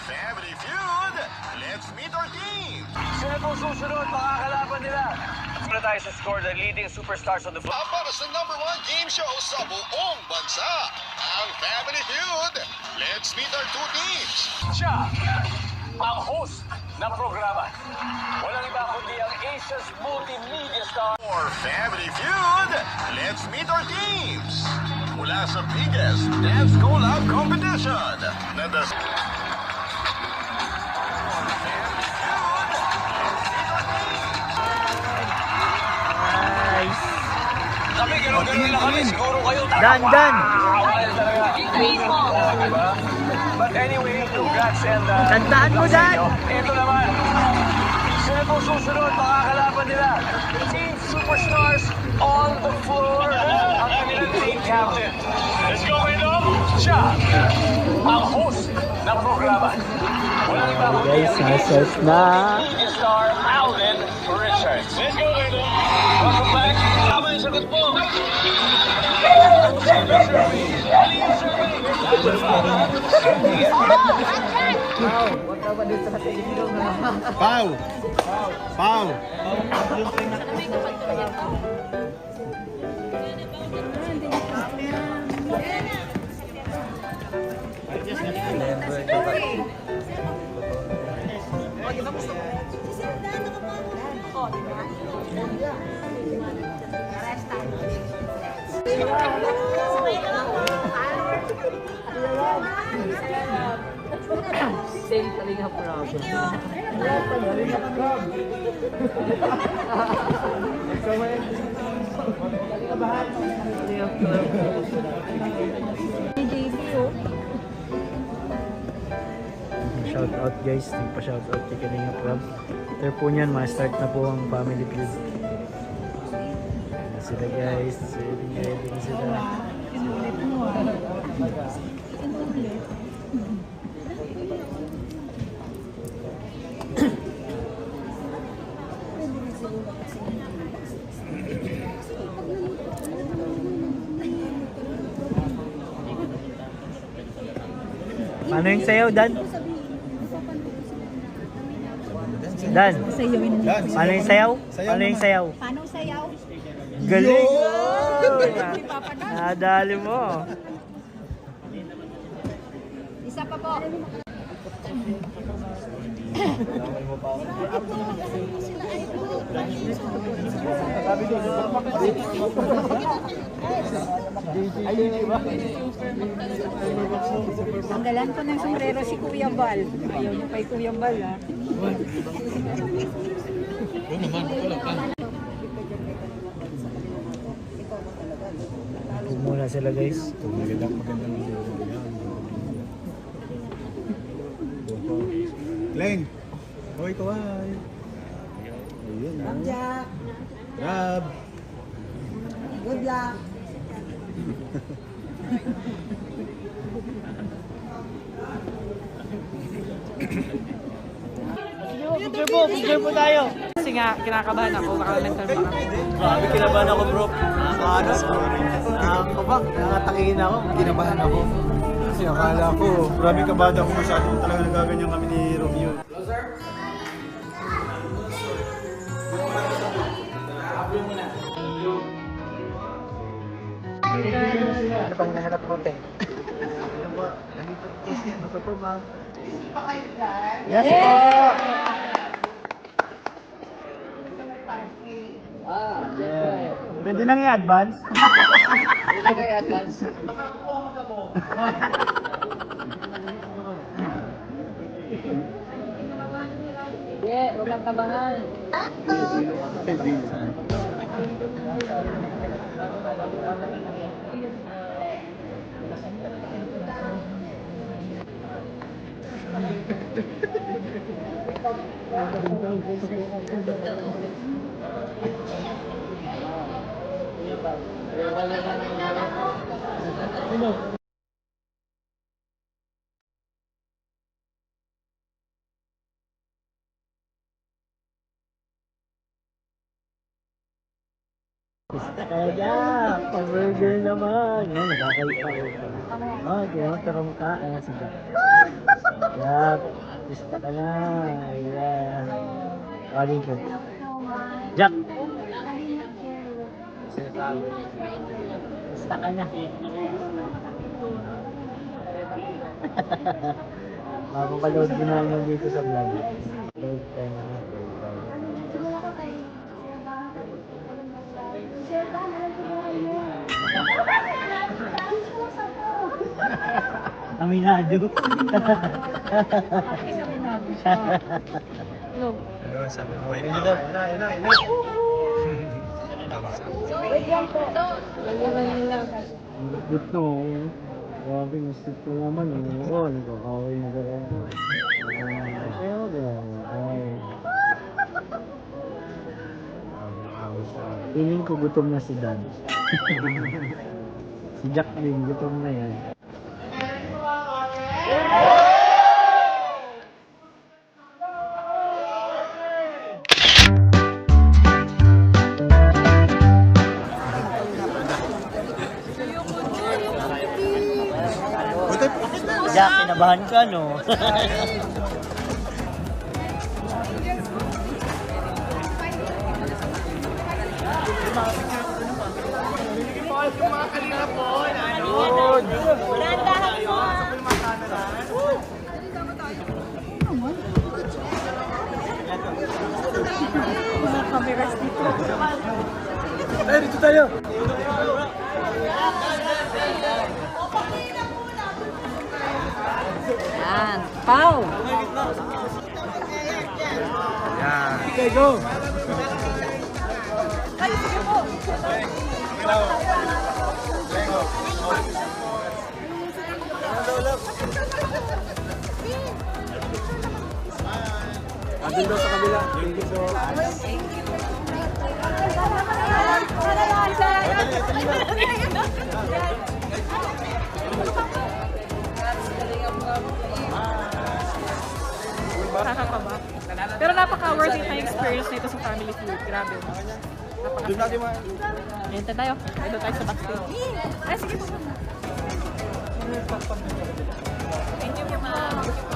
Family Feud, let's meet our team. Sino pong susunod mga kalaban nila? Muna tayo sa score, the leading superstars on the floor. Para sa #1 game show sa buong bansa, ang Family Feud. Let's meet our two teams. Siya, ang host ng programa. Walang iba kundi ang Asia's multimedia star. For Family Feud, let's meet our teams. Mula sa biggest dance collab competition na the... Kami, gano'n-gano'n lang kami. Siguro kayo. Dan! But anyway, congrats and... Tandaan mo, Dan! Ito naman. Sino pong susunod mga kalaban nila? Team Superstars on the floor. Ang kanilang team captain. Let's go, Edo! Siya, ang host ng programa. Walang iba kundi Guys, ang nasa na. media star Alden Richards. Let's go, Edo! Welcome back. Tama yung sagot mo. Pau! Pau! Same Kalinga Prab. Shout out guys, nagpa-shout out kay Kalinga Prab. After po niyan, ma-start na po ang Family Feud. Ayan na sila guys, ready na sila. Paano yung sayaw, Dan? Dan, paano yung sayaw? Paano yung sayaw? Paano sayaw? Galing! Nadali mo. Isa pa po. Tanggalan ko ng sombrero si Kuya Bal. Ayaw niyo kay Kuya Bal, ha? Muna sila guys. Leng! Hoy, kaway! Ayun, Jack, grab! good luck. Picture po tayo. Kasi nga, kinakabahan ako. Nakalimutan mo kami. Grabe, kinabahan ako bro. Nakakabang, nakatakihin ako. Kinabahan ako. Kasi akala ko, grabe kabada ako masyado talaga nagaganyan kami ni Romeo. Ano pang nahanap ko, te? Ano po, ma'am? Yes, po! Pwede nang i-advance? Pwede nang i-advance? Hindi, huwag kang kabangan. Kaya, pag-burger naman. Nakakita ko. Oh, di mo tarong ka. Sige. Yap. Artista ka na. Ayan. Kaling ko. Jack! Artista ka na. Mapapaload din namin dito sa vlog. Load time na. Aminado. Ito. Grabe, gusto ko naman. Oo, nagkakawin na gano'n. Ayaw gano'n. Piling ko gutom na si Dan. Si Jack din, gutom na yan. Jack, kinabahan ka, no? Mga cameras dito. Eh, dito tayo! Yan. Pau! Okay, go! Andun daw sa kabila. Thank you so Nakakaba. Pero napaka-worth it na experience nito sa family feud. Grabe. Doon natin mga... Hintay tayo. Ito tayo sa backstage. Ay, sige po. Thank you, ma'am.